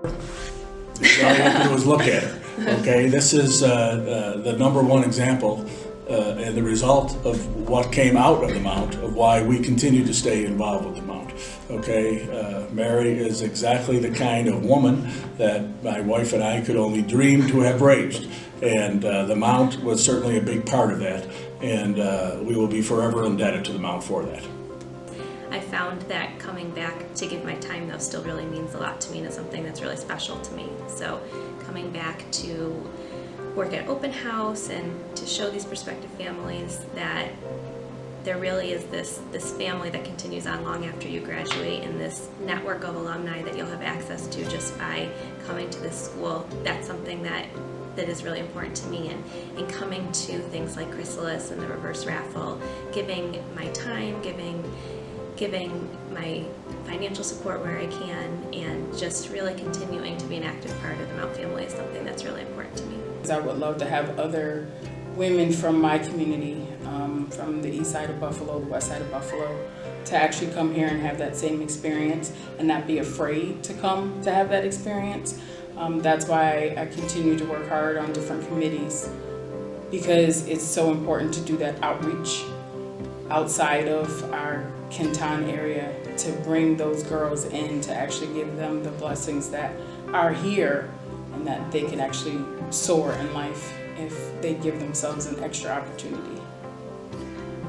All you have to do is look at her. Okay, this is the number one example and the result of what came out of the Mount, of why we continue to stay involved with the Mount. Okay, Mary is exactly the kind of woman that my wife and I could only dream to have raised. And the Mount was certainly a big part of that. And we will be forever indebted to the Mount for that. I found that coming back to give my time though still really means a lot to me, and it's something that's really special to me. So coming back to work at open house and to show these prospective families that there really is this family that continues on long after you graduate, and this network of alumni that you'll have access to just by coming to this school, that's something that is really important to me. And coming to things like Chrysalis and the reverse raffle, giving my time, giving my financial support where I can, and just really continuing to be an active part of the Mount family is something that's really important to me. I would love to have other women from my community, from the east side of Buffalo, the west side of Buffalo, to actually come here and have that same experience and not be afraid to come to have that experience. That's why I continue to work hard on different committees, because it's so important to do that outreach outside of our Kenton area, to bring those girls in, to actually give them the blessings that are here and that they can actually soar in life if they give themselves an extra opportunity.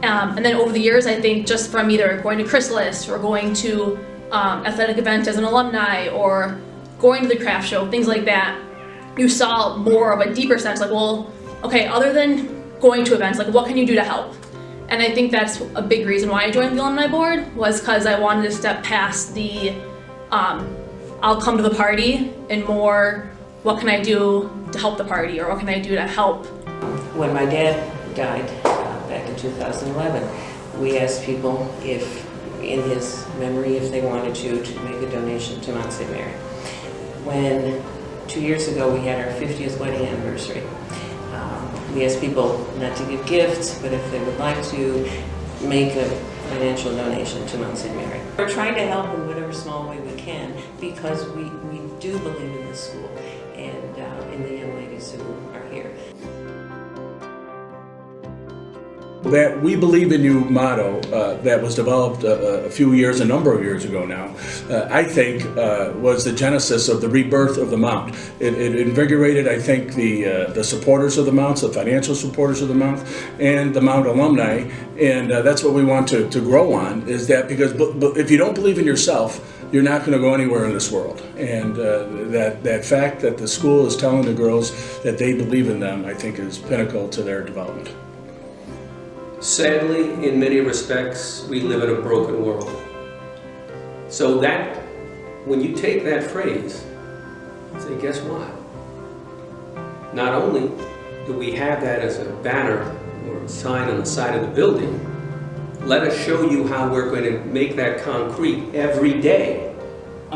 And then over the years, I think just from either going to Chrysalis or going to athletic events as an alumni or going to the craft show, things like that, you saw more of a deeper sense, like, well, okay, other than going to events, like, what can you do to help? And I think that's a big reason why I joined the alumni board, was because I wanted to step past the I'll come to the party and more, what can I do to help the party, or what can I do to help? When my dad died back in 2011, we asked people if, in his memory, if they wanted to make a donation to Mount St. Mary. When 2 years ago we had our 50th wedding anniversary, we asked people not to give gifts, but if they would like to make a financial donation to Mount St. Mary. We're trying to help in whatever small way we can, because we do believe in this school and in the young ladies who are here. That "We Believe in You" motto that was developed a number of years ago now, I think was the genesis of the rebirth of the Mount. It invigorated, I think, the supporters of the Mount, the financial supporters of the Mount, and the Mount alumni, and that's what we want to grow on, is that, because if you don't believe in yourself, you're not going to go anywhere in this world. And that fact that the school is telling the girls that they believe in them, I think, is pinnacle to their development. Sadly, in many respects, we live in a broken world. So that, when you take that phrase, say, guess what? Not only do we have that as a banner or a sign on the side of the building, let us show you how we're going to make that concrete every day.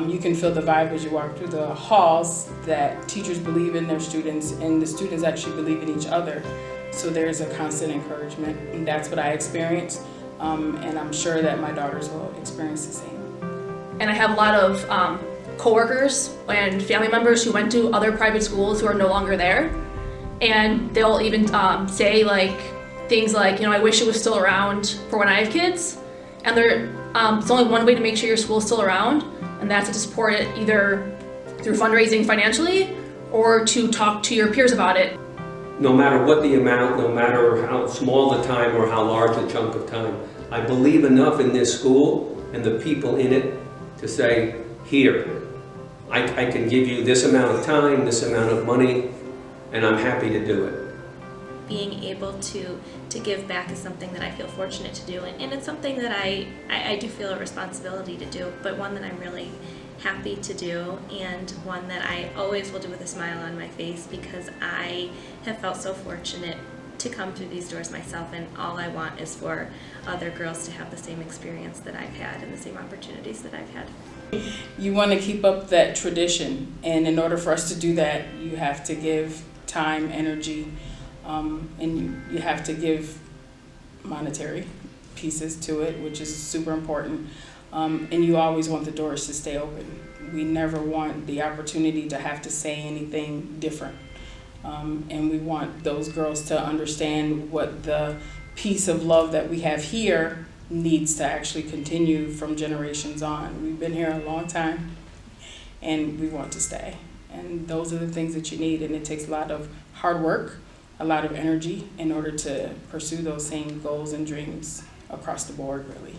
You can feel the vibe as you walk through the halls that teachers believe in their students, and the students actually believe in each other. So there's a constant encouragement, and that's what I experience, and I'm sure that my daughters will experience the same. And I have a lot of coworkers and family members who went to other private schools who are no longer there, and they'll even say things like, I wish it was still around for when I have kids. And it's only one way to make sure your school is still around, and that's to support it either through fundraising financially or to talk to your peers about it. No matter what the amount, no matter how small the time or how large a chunk of time, I believe enough in this school and the people in it to say, here, I can give you this amount of time, this amount of money, and I'm happy to do it. Being able to give back is something that I feel fortunate to do, and it's something that I do feel a responsibility to do, but one that I'm really happy to do, and one that I always will do with a smile on my face, because I have felt so fortunate to come through these doors myself, and all I want is for other girls to have the same experience that I've had and the same opportunities that I've had. You want to keep up that tradition, and in order for us to do that, you have to give time, energy, and you have to give monetary pieces to it, which is super important. And you always want the doors to stay open. We never want the opportunity to have to say anything different. And we want those girls to understand what the piece of love that we have here needs to actually continue from generations on. We've been here a long time, and we want to stay. And those are the things that you need, and it takes a lot of hard work, a lot of energy in order to pursue those same goals and dreams across the board, really.